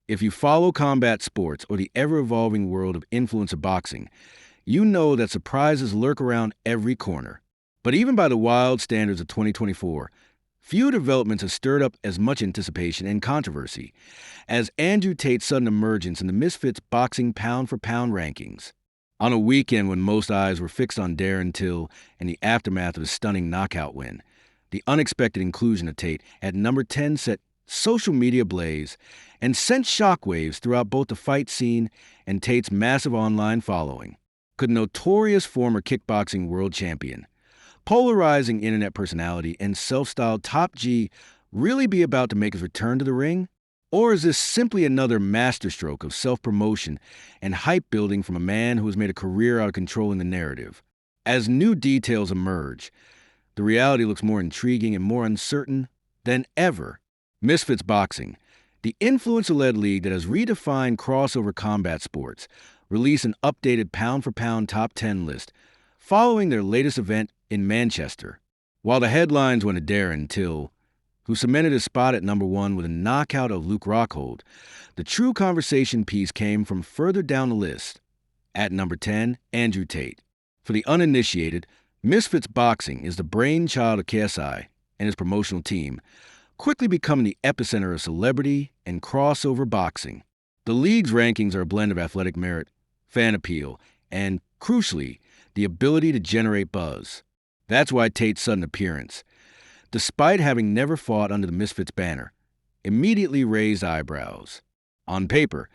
If you follow combat sports or the ever-evolving world of influencer boxing, you know that surprises lurk around every corner. But even by the wild standards of 2024, few developments have stirred up as much anticipation and controversy as Andrew Tate's sudden emergence in the Misfits Boxing pound-for-pound rankings. On a weekend when most eyes were fixed on Darren Till and the aftermath of his stunning knockout win, the unexpected inclusion of Tate at number 10 set social media ablaze and sent shockwaves throughout both the fight scene and Tate's massive online following. Could notorious former kickboxing world champion, polarizing internet personality, and self-styled Top G really be about to make his return to the ring? Or is this simply another masterstroke of self-promotion and hype building from a man who has made a career out of controlling the narrative? As new details emerge, the reality looks more intriguing and more uncertain than ever. Misfits Boxing, the influencer-led league that has redefined crossover combat sports, released an updated pound-for-pound top 10 list following their latest event in Manchester. While the headlines went to Darren Till, who cemented his spot at number 1 with a knockout of Luke Rockhold, the true conversation piece came from further down the list. At number 10, Andrew Tate. For the uninitiated, Misfits Boxing is the brainchild of KSI and his promotional team, quickly becoming the epicenter of celebrity and crossover boxing. The league's rankings are a blend of athletic merit, fan appeal, and, crucially, the ability to generate buzz. That's why Tate's sudden appearance, despite having never fought under the Misfits banner, immediately raised eyebrows. On paper,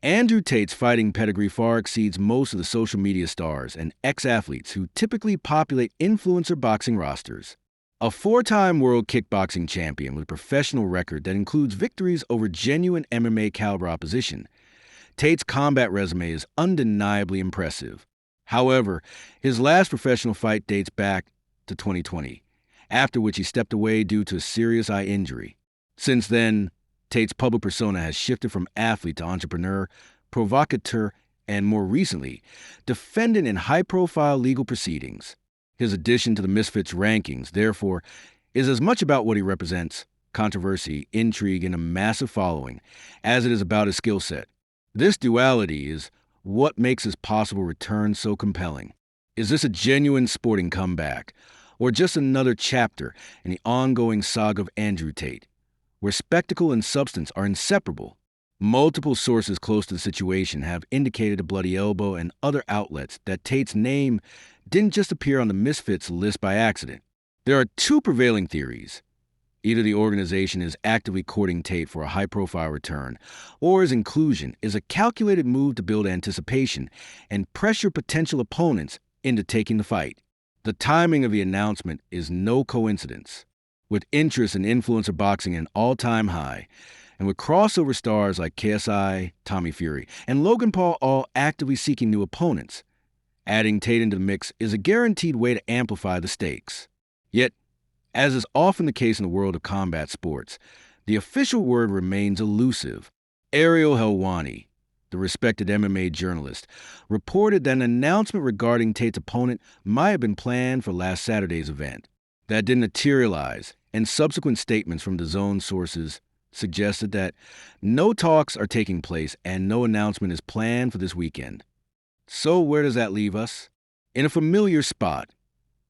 Andrew Tate's fighting pedigree far exceeds most of the social media stars and ex-athletes who typically populate influencer boxing rosters. A 4-time world kickboxing champion with a professional record that includes victories over genuine MMA caliber opposition, Tate's combat resume is undeniably impressive. However, his last professional fight dates back to 2020, after which he stepped away due to a serious eye injury. Since then, Tate's public persona has shifted from athlete to entrepreneur, provocateur, and more recently, defendant in high-profile legal proceedings. His addition to the Misfits rankings, therefore, is as much about what he represents, controversy, intrigue, and a massive following, as it is about his skill set. This duality is what makes his possible return so compelling. Is this a genuine sporting comeback, or just another chapter in the ongoing saga of Andrew Tate, where spectacle and substance are inseparable? Multiple sources close to the situation have indicated to Bloody Elbow and other outlets that Tate's name didn't just appear on the Misfits list by accident. There are two prevailing theories. Either the organization is actively courting Tate for a high-profile return, or his inclusion is a calculated move to build anticipation and pressure potential opponents into taking the fight. The timing of the announcement is no coincidence. With interest in influencer boxing at an all-time high, and with crossover stars like KSI, Tommy Fury, and Logan Paul all actively seeking new opponents, adding Tate into the mix is a guaranteed way to amplify the stakes. Yet, as is often the case in the world of combat sports, the official word remains elusive. Ariel Helwani, the respected MMA journalist, reported that an announcement regarding Tate's opponent might have been planned for last Saturday's event. That didn't materialize, and subsequent statements from the Zone sources suggested that no talks are taking place and no announcement is planned for this weekend. So where does that leave us? In a familiar spot,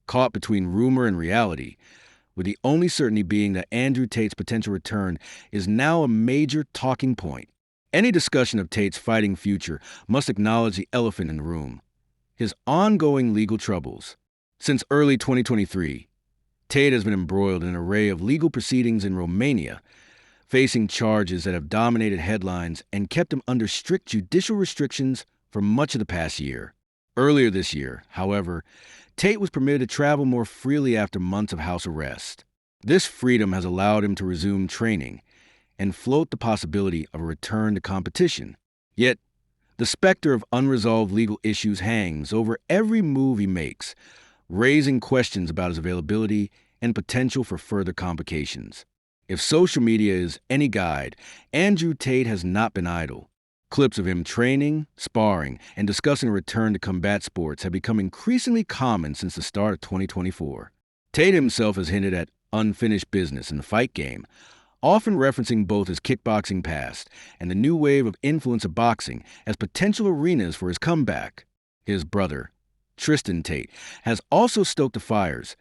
caught between rumor and reality, with the only certainty being that Andrew Tate's potential return is now a major talking point. Any discussion of Tate's fighting future must acknowledge the elephant in the room: his ongoing legal troubles. Since early 2023, Tate has been embroiled in an array of legal proceedings in Romania, facing charges that have dominated headlines and kept him under strict judicial restrictions for much of the past year. Earlier this year, however, Tate was permitted to travel more freely after months of house arrest. This freedom has allowed him to resume training and float the possibility of a return to competition. Yet, the specter of unresolved legal issues hangs over every move he makes, raising questions about his availability and potential for further complications. If social media is any guide, Andrew Tate has not been idle. Clips of him training, sparring, and discussing a return to combat sports have become increasingly common since the start of 2024. Tate himself has hinted at unfinished business in the fight game, often referencing both his kickboxing past and the new wave of influencer boxing as potential arenas for his comeback. His brother, Tristan Tate, has also stoked the fires,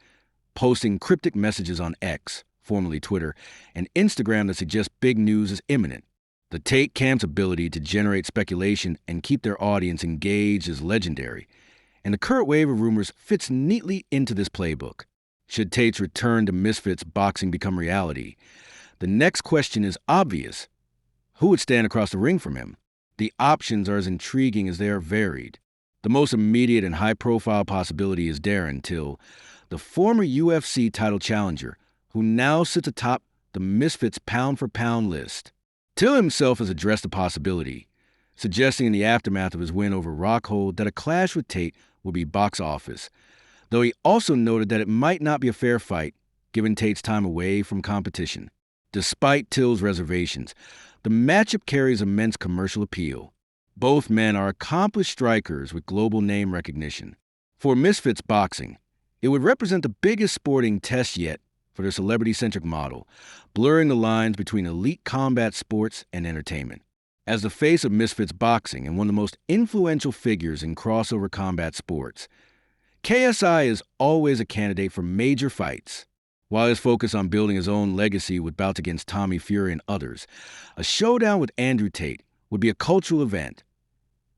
posting cryptic messages on X, formerly Twitter, and Instagram that suggest big news is imminent. The Tate camp's ability to generate speculation and keep their audience engaged is legendary, and the current wave of rumors fits neatly into this playbook. Should Tate's return to Misfits Boxing become reality, the next question is obvious. Who would stand across the ring from him? The options are as intriguing as they are varied. The most immediate and high-profile possibility is Darren Till, the former UFC title challenger, who now sits atop the Misfits pound-for-pound list. Till himself has addressed the possibility, suggesting in the aftermath of his win over Rockhold that a clash with Tate would be box office, though he also noted that it might not be a fair fight, given Tate's time away from competition. Despite Till's reservations, the matchup carries immense commercial appeal. Both men are accomplished strikers with global name recognition. For Misfits Boxing, it would represent the biggest sporting test yet for their celebrity-centric model, blurring the lines between elite combat sports and entertainment. As the face of Misfits Boxing and one of the most influential figures in crossover combat sports, KSI is always a candidate for major fights. While his focus on building his own legacy with bouts against Tommy Fury and others, a showdown with Andrew Tate would be a cultural event,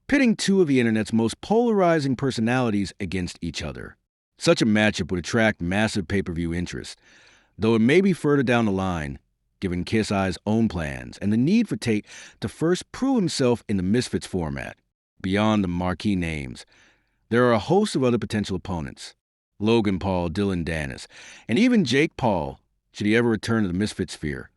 pitting two of the internet's most polarizing personalities against each other. Such a matchup would attract massive pay-per-view interest, though it may be further down the line, given KSI's own plans and the need for Tate to first prove himself in the Misfits format. Beyond the marquee names, there are a host of other potential opponents. Logan Paul, Dylan Dennis, and even Jake Paul, should he ever return to the Misfits sphere,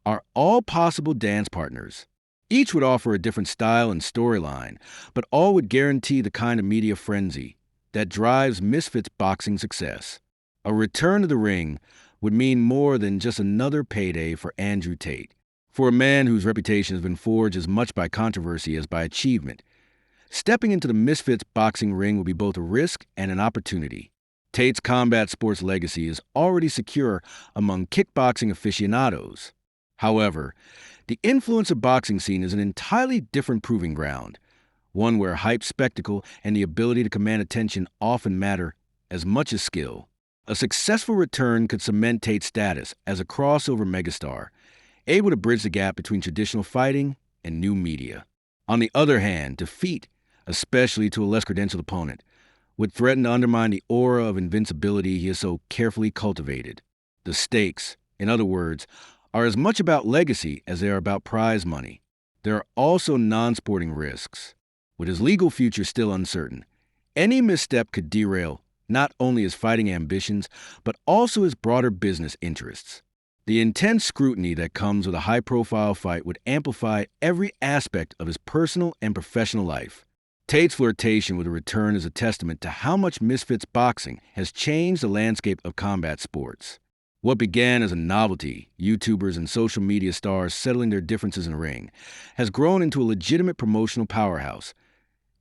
are all possible dance partners. Each would offer a different style and storyline, but all would guarantee the kind of media frenzy that drives Misfits Boxing success. A return to the ring would mean more than just another payday for Andrew Tate. For a man whose reputation has been forged as much by controversy as by achievement, stepping into the Misfits Boxing ring will be both a risk and an opportunity. Tate's combat sports legacy is already secure among kickboxing aficionados. However, the influencer boxing scene is an entirely different proving ground, one where hype, spectacle, and the ability to command attention often matter as much as skill. A successful return could cement Tate's status as a crossover megastar, able to bridge the gap between traditional fighting and new media. On the other hand, defeat, especially to a less credentialed opponent, would threaten to undermine the aura of invincibility he has so carefully cultivated. The stakes, in other words, are as much about legacy as they are about prize money. There are also non-sporting risks. With his legal future still uncertain, any misstep could derail not only his fighting ambitions, but also his broader business interests. The intense scrutiny that comes with a high-profile fight would amplify every aspect of his personal and professional life. Tate's flirtation with a return is a testament to how much Misfits Boxing has changed the landscape of combat sports. What began as a novelty, YouTubers and social media stars settling their differences in the ring, has grown into a legitimate promotional powerhouse,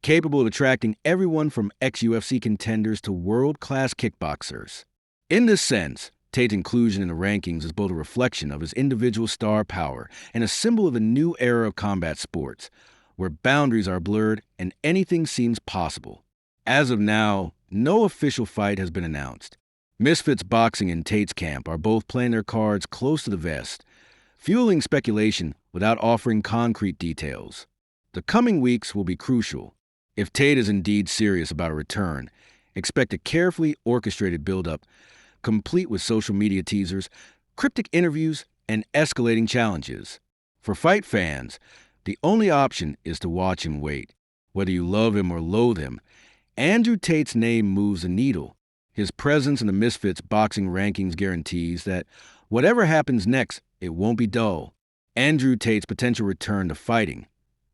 capable of attracting everyone from ex-UFC contenders to world-class kickboxers. In this sense, Tate's inclusion in the rankings is both a reflection of his individual star power and a symbol of a new era of combat sports, where boundaries are blurred and anything seems possible. As of now, no official fight has been announced. Misfits Boxing and Tate's camp are both playing their cards close to the vest, fueling speculation without offering concrete details. The coming weeks will be crucial. If Tate is indeed serious about a return, expect a carefully orchestrated build-up, complete with social media teasers, cryptic interviews, and escalating challenges. For fight fans, the only option is to watch and wait. Whether you love him or loathe him, Andrew Tate's name moves the needle. His presence in the Misfits Boxing rankings guarantees that whatever happens next, it won't be dull. Andrew Tate's potential return to fighting,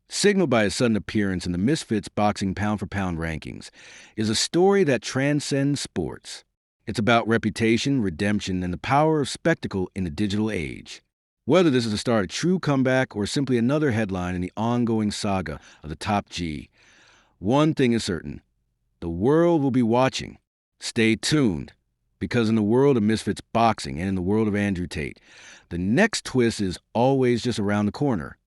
signaled by his sudden appearance in the Misfits Boxing pound-for-pound rankings, is a story that transcends sports. It's about reputation, redemption, and the power of spectacle in the digital age. Whether this is the start of a true comeback or simply another headline in the ongoing saga of the Top G, one thing is certain: the world will be watching. Stay tuned. Because in the world of Misfits Boxing and in the world of Andrew Tate, the next twist is always just around the corner.